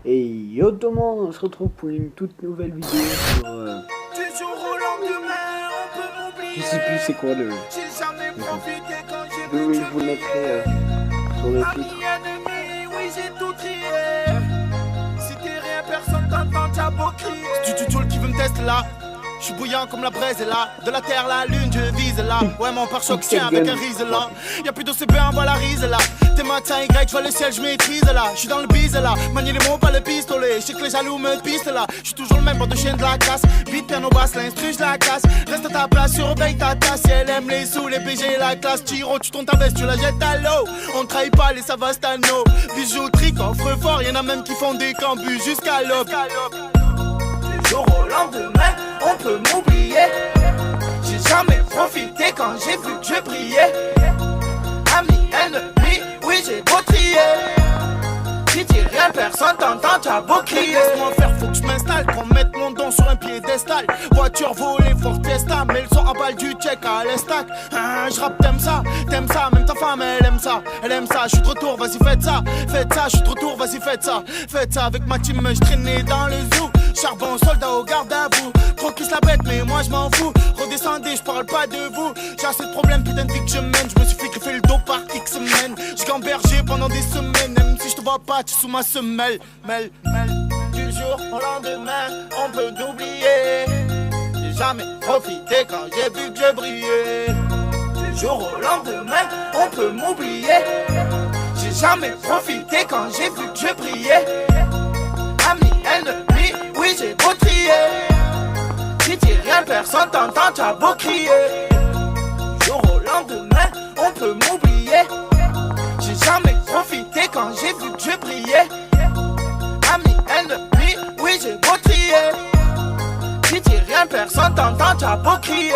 Et yo tout le monde, on se retrouve pour une toute nouvelle vidéo sur... je sais plus c'est quoi le... Oui, je vous le mettrai sur le titre. C'est du tutul qui veut me tester là. Je suis bouillant comme la braise est là. De la terre la lune je vise là. Ouais mon pare-choc tient avec un rise là. Y'a plus d'OCP en bas la rise là. Tes maths à Y, je vois le ciel, je maîtrise là. Je suis dans le bise là. Manier les mots pas le pistolet. Je sais que les jaloux me pistent là. Je suis toujours le même bord de chien de la casse. Beat piano basse, l'instru je la casse. Reste à ta place, surveille ta tasse. Si elle aime les sous, les BG la classe. Tiro, tu tournes ta veste, tu la jettes à l'eau. On trahit pas les Savastano. Bijouterie, coffre fort, y'en a même qui font des cambus jusqu'à l'aube. Du jour au lendemain, on peut m'oublier. J'ai jamais profité quand j'ai vu que je brillais. Amis, ennemis, oui j'ai beau trier. Si dis rien, personne t'entend, t'as beau crier. Laisse-moi faire, faut que je m'installe. Qu'on mette mon don sur un piédestal. Voiture volée, Ford Fiesta. Mais le son à balle du check à l'estac. Je rappe, t'aimes ça, même ta femme elle aime ça. Elle aime ça, je suis de retour, vas-y faites ça. Faites ça, je suis de retour, vas-y faites ça. Faites ça avec ma team, je traînais dans le zoo. Charbon, soldat au garde à vous. Trop qui se la bête, mais moi je m'en fous. Redescendez, je parle pas de vous. J'ai assez de problèmes, putain de vie que je mène. Je me suis fait griffer le dos par X semaines. J'ai gambergé pendant des semaines. Même si je te vois pas, tu es sous ma semelle. Du jour au lendemain, on peut t'oublier. J'ai jamais profité quand j'ai vu que je brillais. Du jour au lendemain, on peut m'oublier. J'ai jamais profité quand j'ai vu que je brillais. Amis, ennemis, oui j'ai beau trier. Si dis rien, personne t'entend, t'as beau crier. Du jour au lendemain, on peut m'oublier. J'ai jamais profité quand j'ai vu que je brillais. Amis, ennemis, oui j'ai beau trier. Si dis rien, personne t'entend, t'as beau crier.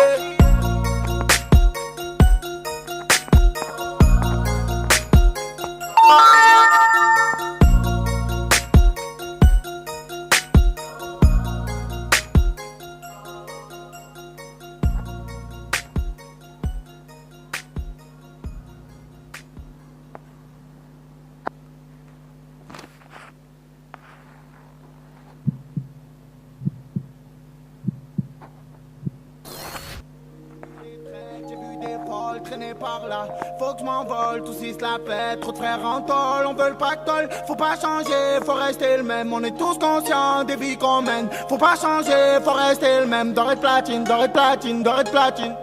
Traîner par là, faut que je m'envole, tous ils se la pètent, trop de frères en tôle, on veut le pactole, faut pas changer, faut rester le même, on est tous conscients des vies qu'on mène, faut pas changer, faut rester le même, doré de platine, doré de platine, doré de platine.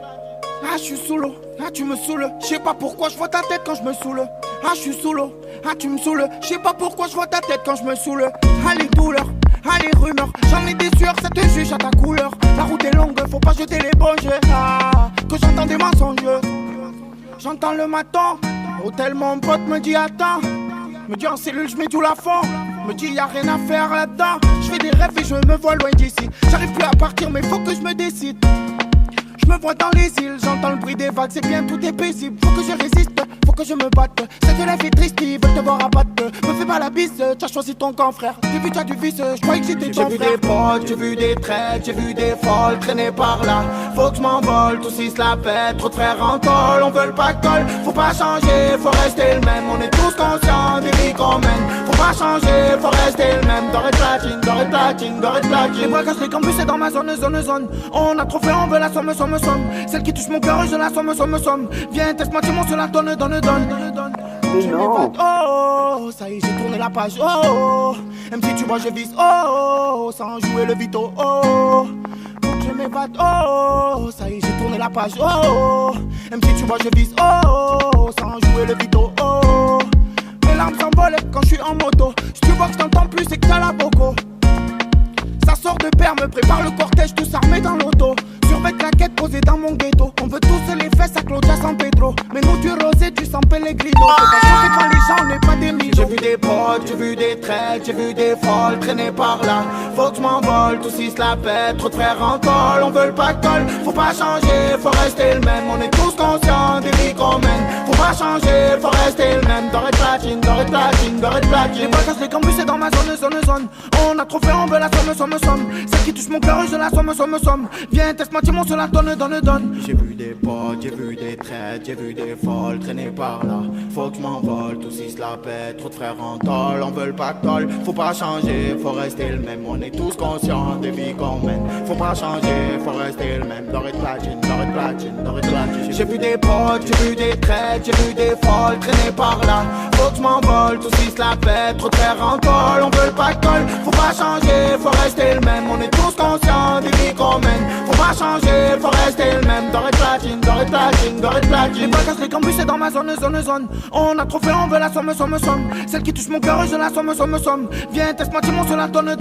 Ah je suis sous l'eau, ah tu me saoules, je sais pas pourquoi je vois ta tête quand je me saoule. Ah je suis sous l'eau, ah tu me saoules, je sais pas pourquoi je vois ta tête quand je me saoule. Ah les douleurs, ah les rumeurs, j'en ai des sueurs, ça te juge à ta couleur. La route est longue, faut pas jeter les bons jeux. Ah, que j'entends des mensonges. J'entends le matin, hôtel mon pote me dit attends. Me dit en cellule je mets tout la fond. Me dit y'a rien à faire là-dedans. Je fais des rêves et je me vois loin d'ici. J'arrive plus à partir mais faut que je me décide. Je me vois dans les îles, j'entends le bruit des vagues, c'est bien, tout est paisible. Faut que je résiste, faut que je me batte. Cette life est triste, ils veulent te voir abattre. Me fais pas la bise, t'as choisi ton camp frère. J'ai vu t'as du vice, je croyais que j'étais ton frère. J'ai vu des potes, j'ai vu des traites, j'ai vu des folles traîner par là. Faut que je m'envole, tous ils se la pètent. Trop de frères en tôle, on veut le pactole. Faut pas changer, faut rester le même. On est tous conscients des vies qu'on mène. Faut pas changer, faut rester le même. Doré de platine, doré de platine, doré de platine. Les braquages, les campus, c'est dans ma zone. On a trop fait, on veut la somme. Celle qui touche mon cœur, je la somme. Viens, teste-moi, tu montes sur la donne. Je m'évade, oh, ça y est, j'ai tourné la page, oh. Même si tu vois, je vise, oh, sans jouer le vito, oh. Je m'évade, oh, ça y est, j'ai tourné la page, oh. Même si tu vois, je vise, oh, sans jouer le vito, oh. Mes larmes s'envolent quand je suis en moto. Si tu vois que je t'entends plus, c'est que t'as la boco. Ça sort de paire, me prépare le cortège, tous armés dans l'auto. Survêt claquette posée dans mon ghetto. On veut tous les fesses à Claudia San Pedro. Mais nous du rosé, du San Pellegrino. C'est pas quand les gens, on n'est pas des millions. J'ai vu des potes, j'ai vu des traites, j'ai vu des folles traîner par là. Faut que je m'envole, tous ils se la pètent. Trop de frères en tôle, on veut le pactole. Faut pas changer, faut rester le même. On est tous conscients des vies qu'on mène. Faut pas changer, faut rester le même. Doré de platine, doré de platine, doré de platine. Les bagages, les campus, c'est dans ma zone. On a trop fait, on veut la somme. Celle qui touche mon cœur, je la somme. Viens, teste-moi, dis-moi, sur la donne. J'ai vu des potes, j'ai vu des traites, j'ai vu des folles traîner par là. Faut que je m'envole, tous ils se la pètent. Trop de frères en tôle, on veut le pactole. Faut pas changer, faut rester le même. On est tous conscients des vies qu'on mène. Faut pas changer, faut rester le même. Doré de platine, doré de platine, doré de platine. J'ai vu des potes, j'ai vu des traites, j'ai vu des folles traîner par là. Faut que je m'envole, tous ils se la pètent. Trop de frères en tôle, on veut le pactole. Faut pas changer, faut rester le même. On est tous conscients des vies qu'on mène. Faut pas changer, faut rester le même. Doré de platine, doré de platine, doré de platine. Les bagages, les campus, c'est dans ma zone. On a trop fait, on veut la somme. Celle qui touche mon cœur, je la somme. Viens, teste-moi, dis-moi, sur la donne.